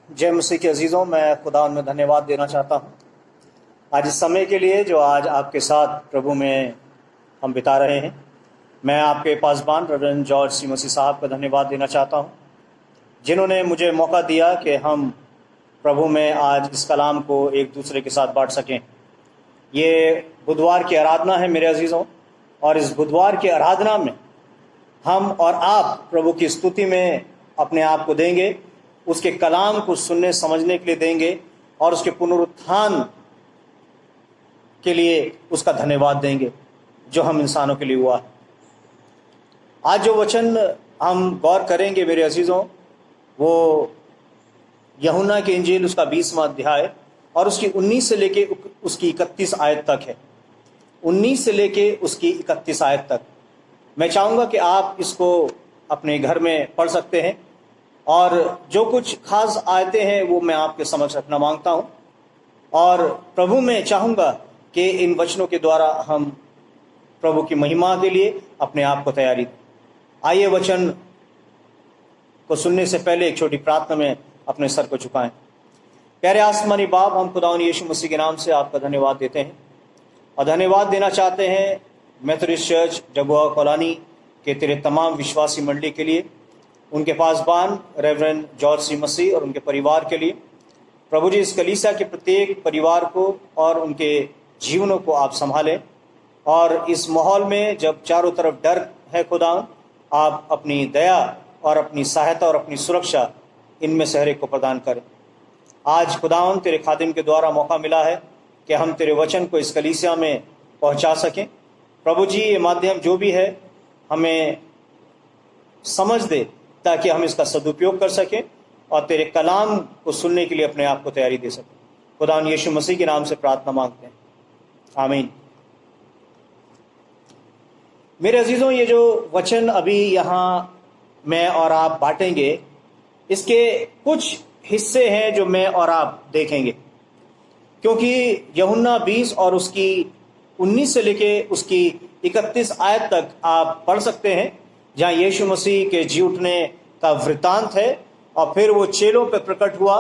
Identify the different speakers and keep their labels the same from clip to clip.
Speaker 1: जय मसीह के अजीज़ों, मैं खुदा में धन्यवाद देना चाहता हूँ आज इस समय के लिए जो आज आपके साथ प्रभु में हम बिता रहे हैं। मैं आपके पासबान रेवरेंड जॉर्ज सी मसीह साहब का धन्यवाद देना चाहता हूँ, जिन्होंने मुझे मौका दिया कि हम प्रभु में आज इस कलाम को एक दूसरे के साथ बांट सकें। ये बुधवार की आराधना है मेरे अजीज़ों, और इस बुधवार की आराधना में हम और आप प्रभु की स्तुति में अपने आप को देंगे, उसके कलाम को सुनने समझने के लिए देंगे और उसके पुनरुत्थान के लिए उसका धन्यवाद देंगे जो हम इंसानों के लिए हुआ है। आज जो वचन हम गौर करेंगे मेरे अजीज़ों, वो यूहन्ना की इंजील उसका 20वां अध्याय और उसकी 19 से लेके उसकी 31 आयत तक है। 19 से लेके उसकी 31 आयत तक मैं चाहूँगा कि आप इसको अपने घर में पढ़ सकते हैं, और जो कुछ खास आयतें हैं वो मैं आपके समक्ष रखना मांगता हूँ, और प्रभु में चाहूँगा कि इन वचनों के द्वारा हम प्रभु की महिमा के लिए अपने आप को तैयारी दें। आइए वचन को सुनने से पहले एक छोटी प्रार्थना में अपने सर को झुकाएं। प्यारे आसमानी बाप, हम खुदावंद यीशु मसीह के नाम से आपका धन्यवाद देते हैं और धन्यवाद देना चाहते हैं मेथोडिस्ट चर्च जबुआ कॉलोनी के तेरे तमाम विश्वासी मंडली के लिए, उनके पासबान रेवरेंड जॉर्ज सी मसीह और उनके परिवार के लिए। प्रभु जी, इस कलीसिया के प्रत्येक परिवार को और उनके जीवनों को आप संभालें, और इस माहौल में जब चारों तरफ डर है खुदा, आप अपनी दया और अपनी सहायता और अपनी सुरक्षा इनमें से हर एक को प्रदान करें। आज खुदावन तेरे खादिम के द्वारा मौका मिला है कि हम तेरे वचन को इस कलीसिया में पहुंचा सकें। प्रभु जी, ये माध्यम जो भी है हमें समझ दे ताकि हम इसका सदुपयोग कर सकें और तेरे कलाम को सुनने के लिए अपने आप को तैयारी दे सकें। खुदावन यीशु मसीह के नाम से प्रार्थना मांगते हैं, आमीन। मेरे अजीज़ों, ये जो वचन अभी यहाँ मैं और आप बांटेंगे, इसके कुछ हिस्से हैं जो मैं और आप देखेंगे, क्योंकि यूहन्ना 20 और उसकी 19 से लेके उसकी 31 आयत तक आप पढ़ सकते हैं, जहाँ यीशु मसीह के जी उठने का वृत्तांत है और फिर वो चेलों पर प्रकट हुआ,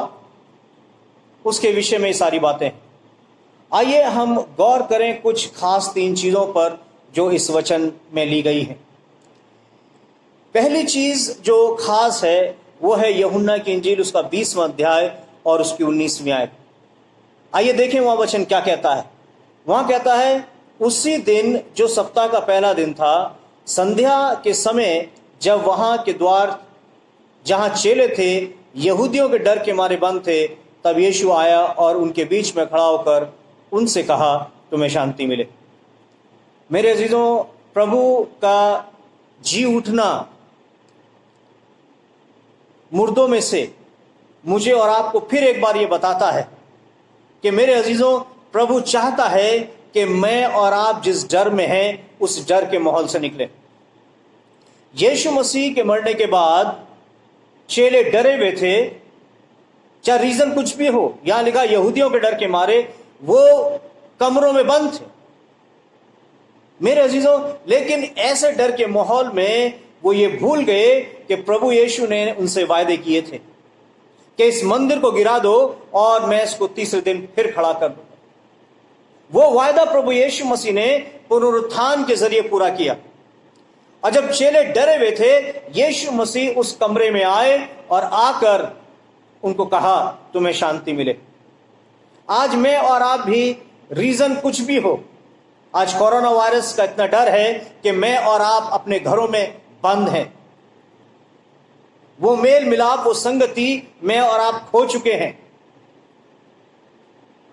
Speaker 1: उसके विषय में सारी बातें हैं। आइए हम गौर करें कुछ खास 3 चीज़ों पर जो इस वचन में ली गई है। पहली चीज़ जो खास है वो है यूहन्ना की इंजील उसका 20वां अध्याय और उसकी 19वीं आयत। आइए देखें वहाँ वचन क्या कहता है। वहाँ कहता है, उसी दिन जो सप्ताह का पहला दिन था, संध्या के समय जब वहाँ के द्वार जहाँ चेले थे यहूदियों के डर के मारे बंद थे, तब यीशु आया और उनके बीच में खड़ा होकर उनसे कहा, तुम्हें शांति मिले। मेरे अजीजों, प्रभु का जी उठना मुर्दों में से मुझे और आपको फिर एक बार ये बताता है कि मेरे अजीजों, प्रभु चाहता है कि मैं और आप जिस डर में हैं उस डर के माहौल से निकले। यीशु मसीह के मरने के बाद चेले डरे हुए थे, चाहे रीजन कुछ भी हो। यहां लिखा यहूदियों के डर के मारे वो कमरों में बंद थे मेरे अजीजों, लेकिन ऐसे डर के माहौल में वो ये भूल गए कि प्रभु यीशु ने उनसे वायदे किए थे कि इस मंदिर को गिरा दो और मैं इसको तीसरे दिन फिर खड़ा कर दूंगा। वो वायदा प्रभु यीशु मसीह ने पुनरुत्थान के जरिए पूरा किया। और जब चेले डरे हुए थे, यीशु मसीह उस कमरे में आए और आकर उनको कहा, तुम्हें शांति मिले। आज मैं और आप भी, रीजन कुछ भी हो, आज कोरोना वायरस का इतना डर है कि मैं और आप अपने घरों में बंद हैं। वो मेल मिलाप, वो संगति मैं और आप खो चुके हैं।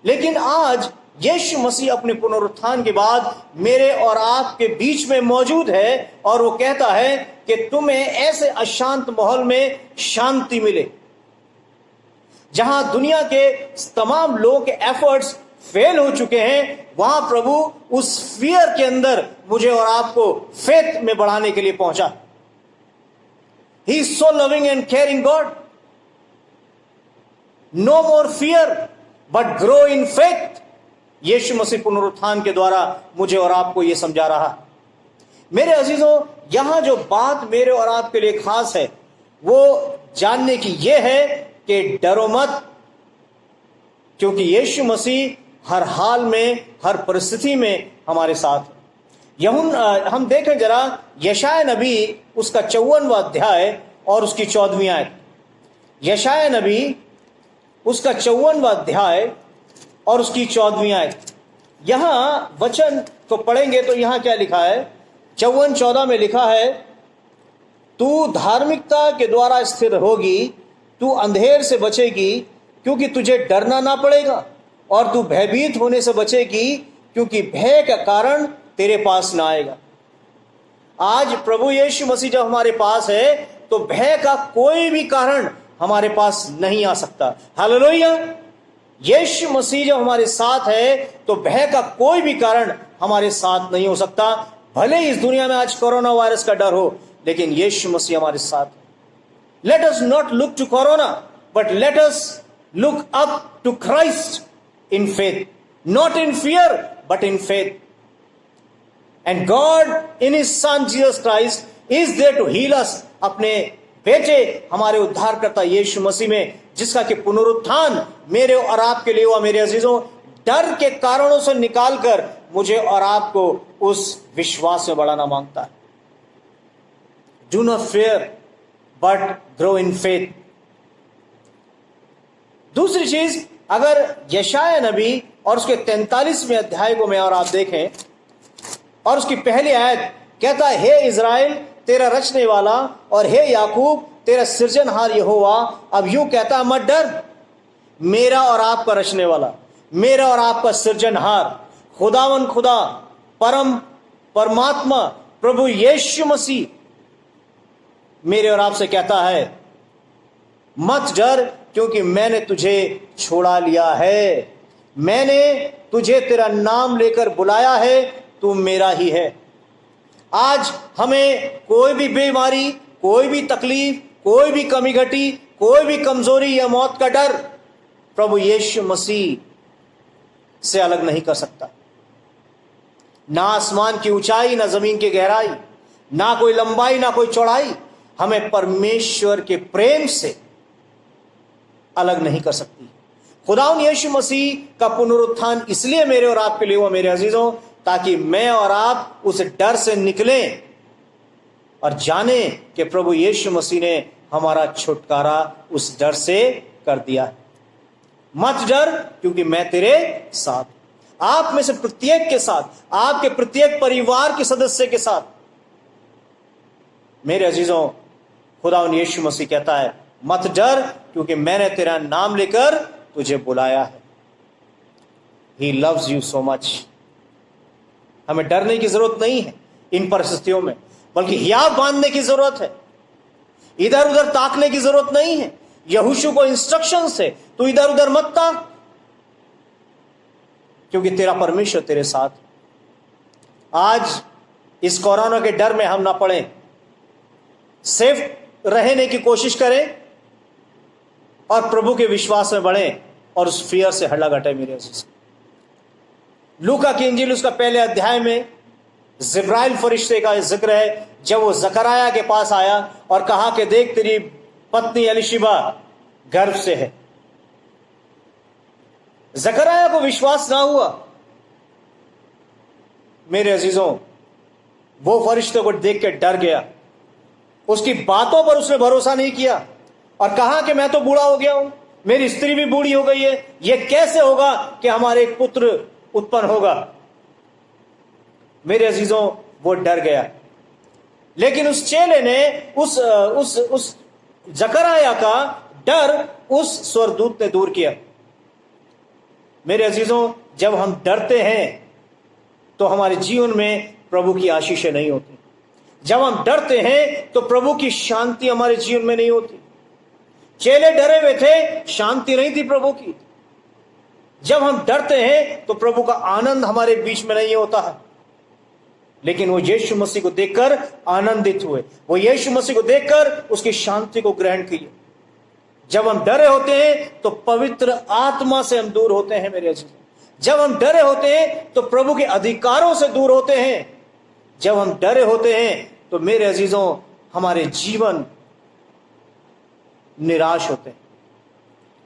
Speaker 1: लेकिन आज यीशु मसीह अपने पुनरुत्थान के बाद मेरे और आपके बीच में मौजूद है, और वो कहता है कि तुम्हें ऐसे अशांत माहौल में शांति मिले। जहां दुनिया के तमाम लोगों के एफर्ट्स फेल हो चुके हैं, वहां प्रभु उस फियर के अंदर मुझे और आपको फेथ में बढ़ाने के लिए पहुंचा। He is so loving and caring God. No more fear, but grow in faith. यीशु मसीह पुनरुत्थान के द्वारा मुझे और आपको यह समझा रहा। मेरे अजीजों, यहां जो बात मेरे और आपके लिए खास है वो जानने की यह है कि डरो मत, क्योंकि यीशु मसीह हर हाल में, हर परिस्थिति में हमारे साथ है। हम देखें जरा यशाया नबी उसका 54वां अध्याय और उसकी 14वीं आयत। यशाया नबी उसका 54वां अध्याय और उसकी 14वीं आयत। यहां वचन को पढ़ेंगे तो यहां क्या लिखा है? 54:14 में लिखा है, तू धार्मिकता के द्वारा स्थिर होगी, तू अंधेर से बचेगी, क्योंकि तुझे डरना ना पड़ेगा, और तू भयभीत होने से बचेगी, क्योंकि भय का कारण तेरे पास ना आएगा। आज प्रभु यीशु मसीह जब हमारे पास है तो भय का कोई भी कारण हमारे पास नहीं आ सकता। हालेलुया! यीशु मसीह जब हमारे साथ है तो भय का कोई भी कारण हमारे साथ नहीं हो सकता। भले इस दुनिया में आज कोरोना वायरस का डर हो, लेकिन यीशु मसीह हमारे साथ है। Let us not look to corona, but let us look up to Christ in faith, not in fear but in faith. And God in His Son Jesus Christ is there to heal us। अपने बेटे हमारे उद्धारकर्ता यीशु मसीह में, जिसका कि पुनरुत्थान मेरे और आपके लिए हुआ। मेरे अजीजों, डर के कारणों से निकालकर मुझे और आपको उस विश्वास में बढ़ाना मांगता है। Do not fear but grow in faith। दूसरी चीज, अगर यशाया नबी और उसके 43वें अध्याय को मैं और आप देखें और उसकी पहली आयत कहता है, हे इज़राइल तेरा रचने वाला और हे याकूब तेरा सृजनहार यहोवा अब यूं कहता है, मत डर, मेरा और आपका रचने वाला, मेरा और आपका सृजनहार, खुदावन खुदा, परमात्मा प्रभु यीशु मसीह मेरे और आपसे कहता है, मत डर, क्योंकि मैंने तुझे छोड़ा लिया है, मैंने तुझे तेरा नाम लेकर बुलाया है, तू मेरा ही है। आज हमें कोई भी बीमारी, कोई भी तकलीफ, कोई भी कमी घटी, कोई भी कमजोरी या मौत का डर प्रभु यीशु मसीह से अलग नहीं कर सकता। ना आसमान की ऊंचाई, ना जमीन की गहराई, ना कोई लंबाई, ना कोई चौड़ाई हमें परमेश्वर के प्रेम से अलग नहीं कर सकती। खुदावन यीशु मसीह का पुनरुत्थान इसलिए मेरे और आपके लिए हुआ मेरे अजीजों, ताकि मैं और आप उस डर से निकलें और जाने कि प्रभु यीशु मसीह ने हमारा छुटकारा उस डर से कर दिया है। मत डर, क्योंकि मैं तेरे साथ, आप में से प्रत्येक के साथ, आपके प्रत्येक परिवार के सदस्य के साथ। मेरे अजीजों, खुदावन यीशु मसीह कहता है, मत डर, क्योंकि मैंने तेरा नाम लेकर तुझे बुलाया है। He loves you so much। हमें डरने की जरूरत नहीं है इन परिस्थितियों में, बल्कि हियाव बांधने की जरूरत है। इधर उधर ताकने की जरूरत नहीं है। यहोशू को इंस्ट्रक्शन से, तू इधर उधर मत ताक, क्योंकि तेरा परमेश्वर तेरे साथ। आज इस कोरोना के डर में हम ना पड़े, सेफ रहने की कोशिश करें और प्रभु के विश्वास में बढ़ें और उस फियर से हल्ला घटे। मेरे अजीज, लूका की इंजील उसका पहले अध्याय में जिब्राइल फरिश्ते का जिक्र है, जब वो जकराया के पास आया और कहा कि देख तेरी पत्नी एलिशिबा गर्भ से है। जकराया को विश्वास ना हुआ। मेरे अजीजों, वो फरिश्ते को देख के डर गया, उसकी बातों पर उसने भरोसा नहीं किया और कहा कि मैं तो बूढ़ा हो गया हूं, मेरी स्त्री भी बूढ़ी हो गई है, यह कैसे होगा कि हमारे एक पुत्र उत्पन्न होगा। मेरे अजीजों, वो डर गया। लेकिन उस चेले ने उस जकराया का डर उस स्वर्गदूत ने दूर किया। मेरे अजीजों, जब हम डरते हैं तो हमारे जीवन में प्रभु की आशीषें नहीं होती। जब हम डरते हैं तो प्रभु की शांति हमारे जीवन में नहीं होती। चेले डरे हुए थे, शांति नहीं थी प्रभु की। जब हम डरते हैं तो प्रभु का आनंद हमारे बीच में नहीं होता है। लेकिन वो यीशु मसीह को देखकर आनंदित हुए, वो यीशु मसीह को देखकर उसकी शांति को ग्रहण किए। जब हम डरे होते हैं तो पवित्र आत्मा से हम दूर होते हैं। मेरे अजीज, जब हम डरे होते हैं तो प्रभु के अधिकारों से दूर होते हैं। जब हम डरे होते हैं तो मेरे अजीजों, हमारे जीवन निराश होते हैं।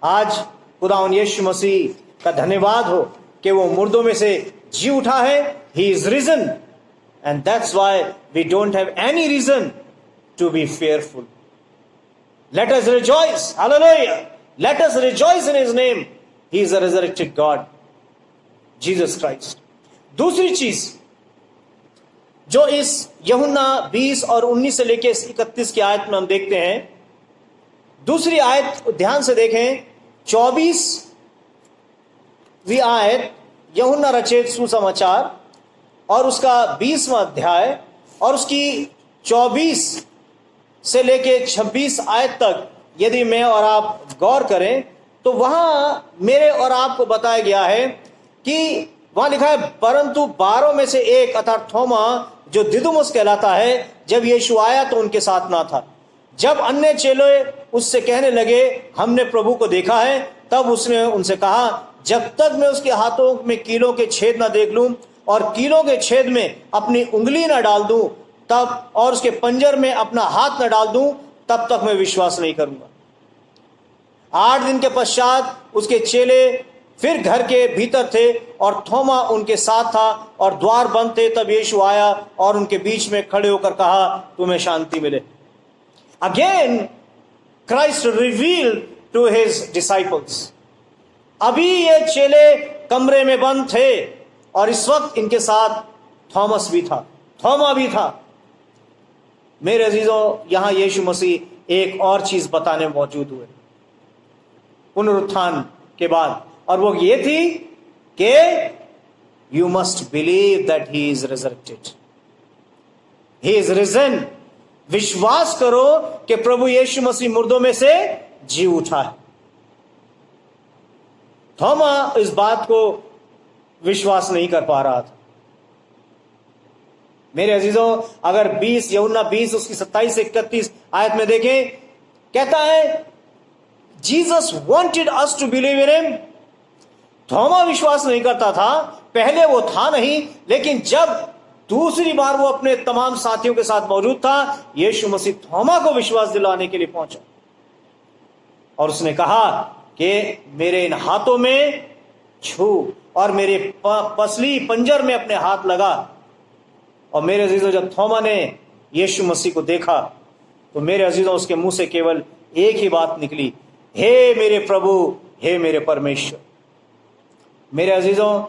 Speaker 1: आज खुदावन यीशु मसीह का धन्यवाद हो कि वो मुर्दों में से जी उठा है. He is risen, and that's why we don't have any reason to be fearful. Let us rejoice. Hallelujah. Let us rejoice in his name. He is a resurrected God, Jesus Christ. दूसरी चीज जो इस यूहन्ना 20 और 19 से लेकर 31 की आयत में हम देखते हैं, दूसरी आयत ध्यान से देखें, 24वीं आयत यूहन्ना रचित सुसमाचार और उसका 20वां अध्याय और उसकी 24 से लेके 26 आयत तक यदि मैं और आप गौर करें तो वहां मेरे और आपको बताया गया है कि वहां लिखा है, परंतु 12 में से एक अर्थात थोमा जो दिदुमुस कहलाता है, जब यीशु आया तो उनके साथ ना था. जब अन्य चेले उससे कहने लगे हमने प्रभु को देखा है, तब उसने उनसे कहा, जब तक मैं उसके हाथों में कीलों के छेद ना देख लूं और कीलों के छेद में अपनी उंगली ना डाल दूं तब और उसके पंजर में अपना हाथ न डाल दूं तब तक मैं विश्वास नहीं करूंगा. 8 दिन के पश्चात उसके चेले फिर घर के भीतर थे और थोमा उनके साथ था और द्वार बंद थे. तब यीशु आया और उनके बीच में खड़े होकर कहा, तुम्हें शांति मिले. Again Christ revealed to his disciples. अभी ये चेले कमरे में बंद थे और इस वक्त इनके साथ थॉमस भी था, थोमा भी था. मेरे अजीजों, यहां यीशु मसीह एक और चीज बताने मौजूद हुए पुनरुत्थान के बाद, और वो ये थी कि you must believe that he is resurrected, he is risen. विश्वास करो कि प्रभु यीशु मसीह मुर्दों में से जी उठा है. थोमा इस बात को विश्वास नहीं कर पा रहा था. मेरे अजीजों, अगर यूहन्ना 20 उसकी 27 से 31 आयत में देखें, कहता है Jesus wanted us to believe in him. थोमा विश्वास नहीं करता था, पहले वो था नहीं, लेकिन जब दूसरी बार वो अपने तमाम साथियों के साथ मौजूद था, यीशु मसीह थोमा को विश्वास दिलाने के लिए पहुंचा और उसने कहा कि मेरे इन हाथों में छू और मेरे पसली पंजर में अपने हाथ लगा. और मेरे अजीजों, जब थोमा ने यीशु मसीह को देखा तो मेरे अजीजों उसके मुंह से केवल एक ही बात निकली, हे मेरे प्रभु, हे मेरे परमेश्वर. मेरे अजीजों,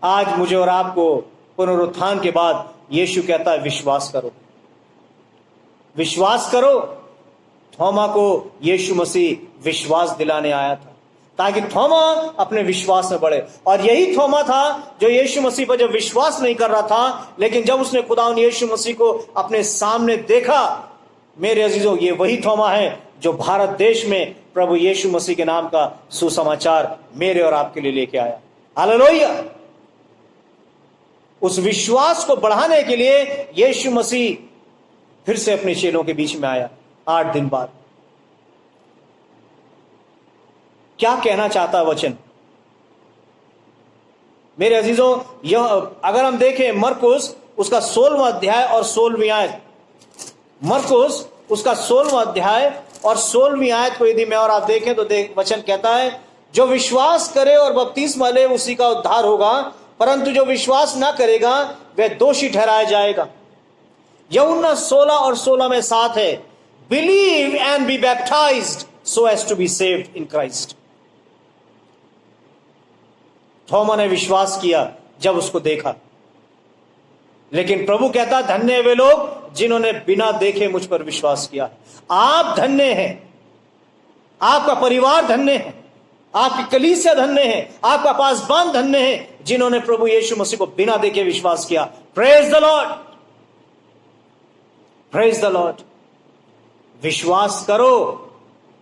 Speaker 1: आज मुझे और आपको पुनरुत्थान के बाद यीशु कहता है विश्वास करो, विश्वास करो. थोमा को यीशु मसीह विश्वास दिलाने आया था ताकि थोमा अपने विश्वास में बढ़े. और यही थोमा था जो यीशु मसीह पर जब विश्वास नहीं कर रहा था, लेकिन जब उसने खुदावंद यीशु मसीह को अपने सामने देखा, मेरे अजीजों, ये वही थोमा है जो भारत देश में प्रभु यीशु मसीह के नाम का सुसमाचार मेरे और आपके लिए लेके आया. हालेलुया. उस विश्वास को बढ़ाने के लिए यीशु मसीह फिर से अपने चेलों के बीच में आया 8 दिन बाद. क्या कहना चाहता वचन? मेरे अजीजों, यह अगर हम देखें मरकुस उसका 16वां अध्याय और 16वीं आयत, मरकुस उसका 16वां अध्याय और 16वीं आयत को यदि मैं और आप देखें तो वचन कहता है, जो विश्वास करे और बपतिस्मा ले उसी का उद्धार होगा, परंतु जो विश्वास ना करेगा वह दोषी ठहराया जाएगा. यूहन्ना 16 और 16 में 7 है, believe and be baptized so as to be saved in Christ. थोमा ने विश्वास किया जब उसको देखा, लेकिन प्रभु कहता धन्य वे लोग जिन्होंने बिना देखे मुझ पर विश्वास किया. आप धन्य हैं, आपका परिवार धन्य है, आपकी कलीसिया धन्य है, आपका पासबान धन्य है जिन्होंने प्रभु यीशु मसीह को बिना देखे विश्वास किया. Praise the Lord, praise the Lord. विश्वास करो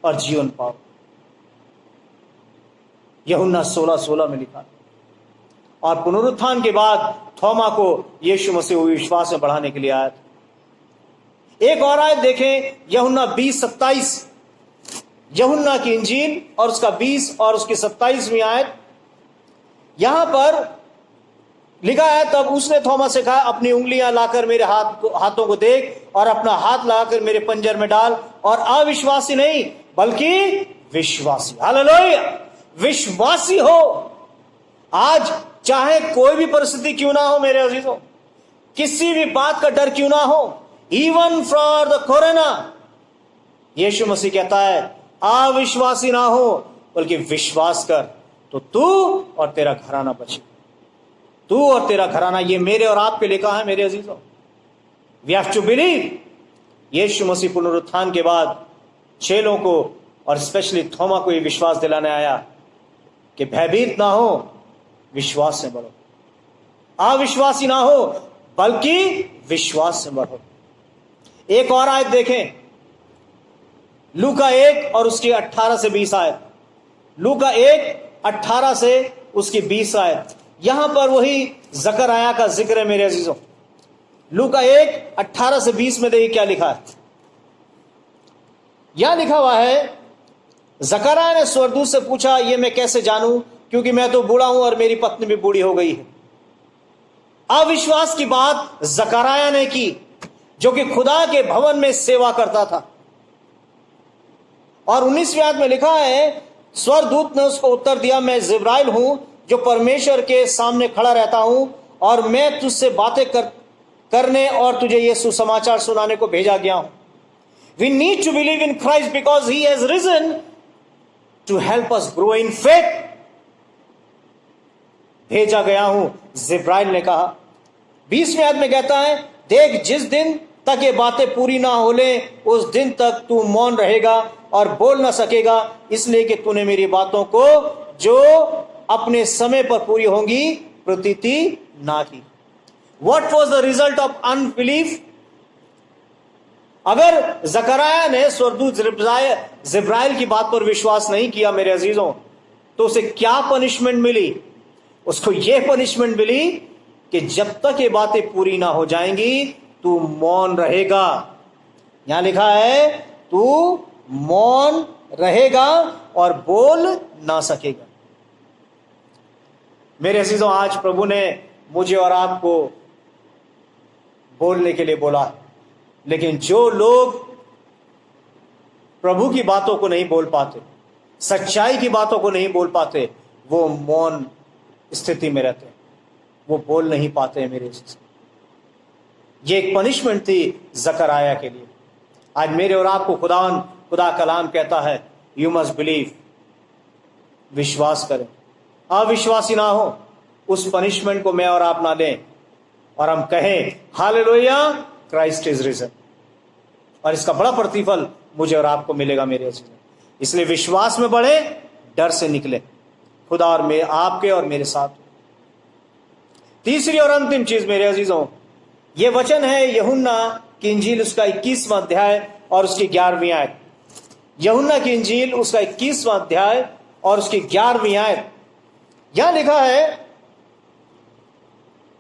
Speaker 1: और जीवन पाओ. यूहन्ना 16:16 में लिखा. और पुनरुत्थान के बाद थोमा को यीशु मसीह विश्वास में बढ़ाने के लिए आया था. एक और आयत देखें, यूहन्ना 20:27, यूहन्ना की इंजील और उसका 20 और उसकी 27वीं आयत. यहां पर लिखा है, तब उसने थोमा से कहा, अपनी उंगलियां लाकर मेरे हाथों को देख और अपना हाथ लगाकर मेरे पंजर में डाल और अविश्वासी नहीं बल्कि विश्वासी। हालेलुया, विश्वासी हो। आज चाहे कोई भी परिस्थिति क्यों ना हो मेरे अजीजों, किसी भी बात का डर क्यों ना हो, इवन फॉर द कोरोना, यीशु मसीह कहता है अविश्वासी ना हो बल्कि विश्वास कर, तो तू और तेरा घराना बचे। तू और तेरा घराना, ये मेरे और आपके लिखा है मेरे अजीजों। We have to believe. यीशु मसीह पुनरुत्थान के बाद चेलों को और स्पेशली थोमा को ये विश्वास दिलाने आया कि भयभीत ना हो, विश्वास से बढ़ो। अविश्वासी ना हो बल्कि विश्वास से बढ़ो। एक और आयत देखें, लूका 1 और उसकी 18 से 20 आयत। लूका 1 18 से उसकी 20 आयत। यहां पर वही जकरयाह का जिक्र है मेरे अजीजों। लूका 1 18 से 20 में देखिए क्या लिखा है। यह लिखा हुआ है, जकरयाह ने स्वर्गदूत से पूछा, ये मैं कैसे जानूं, क्योंकि मैं तो बूढ़ा हूं और मेरी पत्नी भी बूढ़ी हो गई है। अविश्वास की बात जकरयाह ने की, जो कि खुदा के भवन में सेवा करता था। और 19वें आयत में लिखा है, स्वर्गदूत ने उसको उत्तर दिया, मैं जिब्राइल हूं जो परमेश्वर के सामने खड़ा रहता हूं, और मैं तुझसे बातें करने और तुझे ये सुसमाचार सुनाने को भेजा गया हूं। We need to believe in Christ because he has risen to help us grow in faith. भेजा गया हूं, जिब्राइल ने कहा। 20वें आयत में कहता है, देख जिस दिन तक ये बातें पूरी ना हो ले उस दिन तक तू मौन रहेगा और बोल ना सकेगा, इसलिए कि तूने मेरी बातों को जो अपने समय पर पूरी होंगी प्रतीति ना की। What was the result of unbelief? अगर जकरयाह ने स्वर्गदूत जिब्राइल की बात पर विश्वास नहीं किया मेरे अजीजों, तो उसे क्या पनिशमेंट मिली? उसको यह पनिशमेंट मिली कि जब तक ये बातें पूरी ना हो जाएंगी तू मौन रहेगा। यहां लिखा है, तू मौन रहेगा और बोल ना सकेगा। मेरे अजीजों, आज प्रभु ने मुझे और आपको बोलने के लिए बोला है, लेकिन जो लोग प्रभु की बातों को नहीं बोल पाते, सच्चाई की बातों को नहीं बोल पाते, वो मौन स्थिति में रहते हैं, वो बोल नहीं पाते हैं मेरे से। ये एक पनिशमेंट थी जकरयाह के लिए। आज मेरे और आपको खुदा कलाम कहता है, यू मस्ट बिलीव, विश्वास करें, अविश्वासी ना हो। उस पनिशमेंट को मैं और आप ना लें और हम कहें हालेलुया, क्राइस्ट इज रिजन, और इसका बड़ा प्रतिफल मुझे और आपको मिलेगा मेरे अजीजों। इसलिए विश्वास में बढ़े, डर से निकले। खुदा और मैं आपके और मेरे साथ। तीसरी और अंतिम चीज मेरे अजीजों, यह वचन है यूहन्ना की इंजील उसका 21वां अध्याय और उसकी 11वीं आयत। यूहन्ना की इंजील उसका 21वां अध्याय और उसकी 11वीं आयत। यहां लिखा है,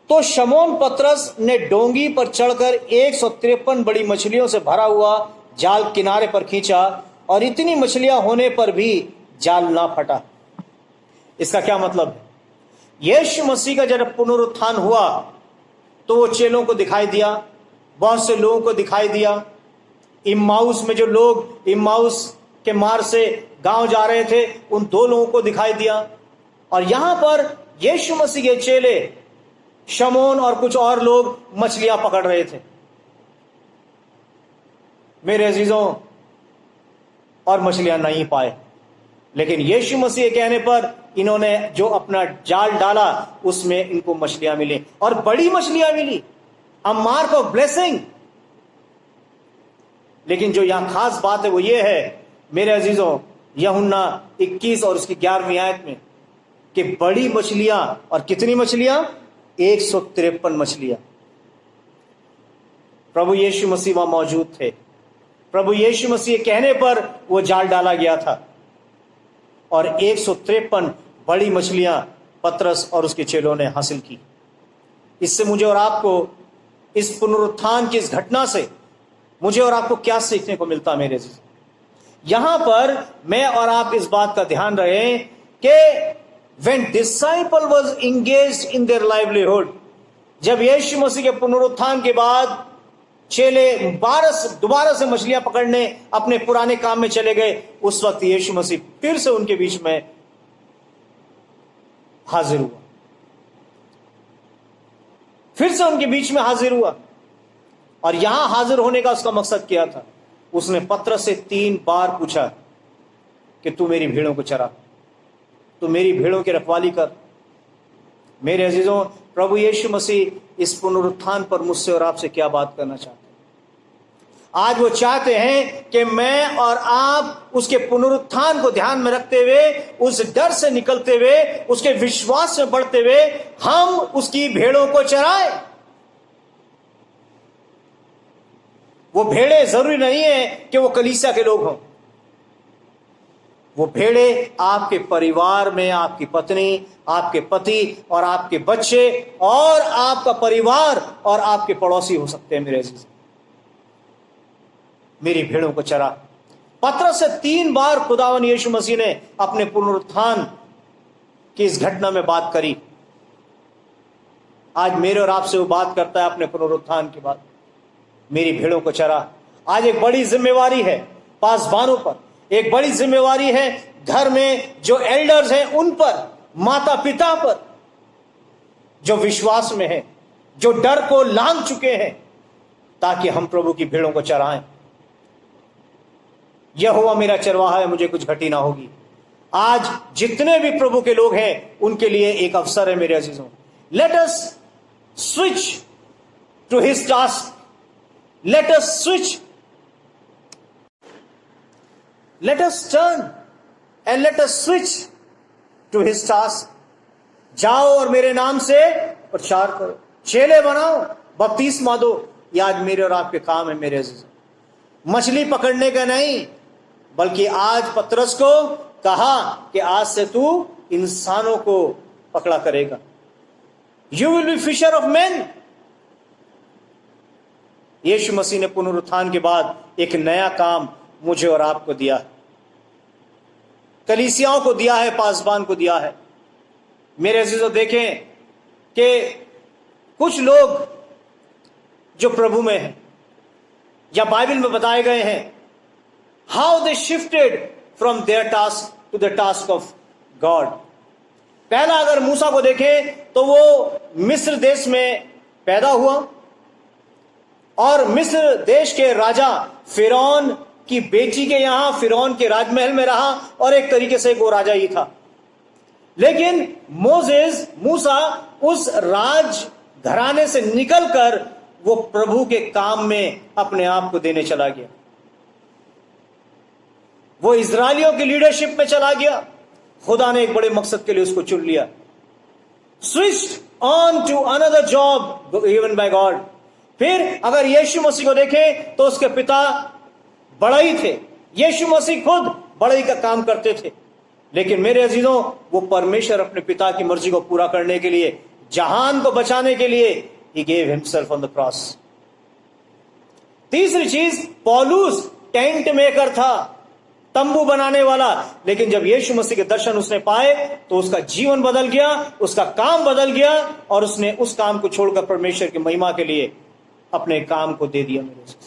Speaker 1: तो शमौन पतरस ने डोंगी पर चढ़कर 153 बड़ी मछलियों से भरा हुआ जाल किनारे पर खींचा, और इतनी मछलियां होने पर भी जाल ना फटा। इसका क्या मतलब है? यीशु मसीह का जब पुनरुत्थान हुआ तो वो चेलों को दिखाई दिया, बहुत से लोगों को दिखाई दिया। इम्माउस में जो लोग इम्माउस के मार्ग से गांव जा रहे थे, उन 2 लोगों को दिखाई दिया। और यहां पर यीशु मसीह के चेले शमौन और कुछ और लोग मछलियां पकड़ रहे थे मेरे अजीजों, और मछलियां नहीं पाए। लेकिन यीशु मसीह के कहने पर इन्होंने जो अपना जाल डाला उसमें इनको मछलियां मिली, और बड़ी मछलियां मिली, अ मार्क ऑफ ब्लेसिंग। लेकिन जो यहां खास बात है वो ये है मेरे अजीजों, यूहन्ना 21 और उसकी 11वीं आयत में, कि बड़ी मछलियां, और कितनी मछलियां? 153 मछलियां। प्रभु यीशु मसीह वहां मौजूद थे। प्रभु यीशु मसीह कहने पर वो जाल डाला गया था, और 153 बड़ी मछलियां पतरस और उसके चेलों ने हासिल की। इससे मुझे और आपको, इस पुनरुत्थान की इस घटना से मुझे और आपको क्या सीखने को मिलता है मेरे जीवन? यहां पर मैं और आप इस बात का ध्यान रहे कि when disciple was engaged in their livelihood, जब यीशु मसीह के पुनरुत्थान के बाद चेले दोबारा से मछलियां पकड़ने अपने पुराने काम में चले गए, उस वक्त यीशु मसीह फिर से उनके बीच में हाजिर हुआ, फिर से उनके बीच में हाजिर हुआ। और यहां हाजिर होने का उसका मकसद क्या था? उसने पतरस से 3 बार पूछा कि तू मेरी भेड़ों को चरा, तू मेरी भेड़ों की रखवाली कर। मेरे अजीजों, प्रभु यीशु मसीह इस पुनरुत्थान पर मुझसे और आपसे क्या बात करना चाहते हैं? आज वो चाहते हैं कि मैं और आप उसके पुनरुत्थान को ध्यान में रखते हुए, उस डर से निकलते हुए, उसके विश्वास में बढ़ते हुए हम उसकी भेड़ों को चराएं। वो भेड़े जरूरी नहीं है कि वो कलीसिया के लोग हों। वो भेड़े आपके परिवार में आपकी पत्नी, आपके पति और आपके बच्चे और आपका परिवार और आपके पड़ोसी हो सकते हैं। मेरे अजीज, मेरी भेड़ों को चरा। पतरस से 3 बार खुदावन यीशु मसीह ने अपने पुनरुत्थान की इस घटना में बात करी। आज मेरे और आपसे वो बात करता है अपने पुनरुत्थान के बाद, मेरी भेड़ों को चरा। आज एक बड़ी जिम्मेवारी है पासबानों पर, एक बड़ी जिम्मेवारी है घर में जो एल्डर्स हैं उन पर, माता पिता पर, जो विश्वास में हैं, जो डर को लांघ चुके हैं, ताकि हम प्रभु की भेड़ों को चराएं। यहोवा मेरा चरवाहा है, मुझे कुछ घटी ना होगी। आज जितने भी प्रभु के लोग हैं उनके लिए एक अवसर है मेरे अजीजों। Let us switch to his task, let us switch, let us turn and let us switch to his task। जाओ और मेरे नाम से प्रचार करो, चेले बनाओ, बपतिस्मा दो। ये आज मेरे और आपके काम है मेरे अजीजों। मछली पकड़ने का नहीं, बल्कि आज पतरस को कहा कि आज से तू इंसानों को पकड़ा करेगा। You will be fisher of man. यीशु मसीह ने पुनरुत्थान के बाद एक नया काम मुझे और आपको दिया, कलीसियाओं को दिया है, पासबान को दिया है। मेरे अजीजों, देखें कि कुछ लोग जो प्रभु में हैं या बाइबल में बताए गए हैं, how they shifted from their task to the task of God. पहला अगर मूसा को देखें तो वो मिस्र देश में पैदा हुआ और मिस्र देश के राजा फिरौन की बेटी के यहां फिरौन के राजमहल में रहा और एक तरीके से वो राजा ही था। लेकिन मूसा उस राज घराने से निकलकर वो प्रभु के काम में अपने आप को देने चला गया। वो इजरायलियों की लीडरशिप में चला गया। खुदा ने एक बड़े मकसद के लिए उसको चुन लिया। Switched on to another job given by God. फिर अगर यीशु मसीह को देखें तो उसके पिता बड़ई थे, यीशु मसीह खुद बड़ई का काम करते थे। लेकिन मेरे अजीजों, वो परमेश्वर अपने पिता की मर्जी को पूरा करने के लिए, जहान को बचाने के लिए, he gave himself on the cross। तीसरी चीज, पौलुस टेंट मेकर था, तंबू बनाने वाला। लेकिन जब यीशु मसीह के दर्शन उसने पाए तो उसका जीवन बदल गया, उसका काम बदल गया और उसने उस काम को छोड़कर परमेश्वर की महिमा के लिए अपने काम को दे दिया। मेरे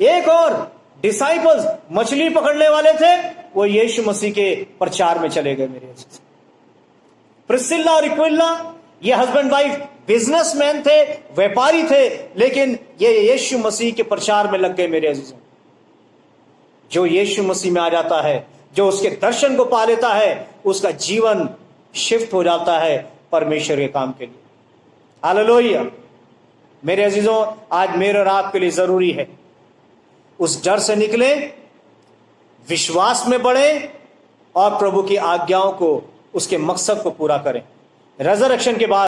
Speaker 1: एक और डिसाइपल्स मछली पकड़ने वाले थे, वो यीशु मसीह के प्रचार में चले गए। मेरे प्रिस्किल्ला और अक्विला, ये हस्बैंड वाइफ बिजनेसमैन थे, व्यापारी थे, लेकिन ये यीशु मसीह के प्रचार में लग गए। मेरे अजीजों, जो यीशु मसीह में आ जाता है, जो उसके दर्शन को पा लेता है, उसका जीवन शिफ्ट हो जाता है परमेश्वर के काम के लिए। हालेलुया। मेरे अजीजों, आज मेरे और आपके लिए जरूरी है उस डर से निकले, विश्वास में बढ़े और प्रभु की आज्ञाओं को, उसके मकसद को पूरा करें। रेजरेक्शन के बाद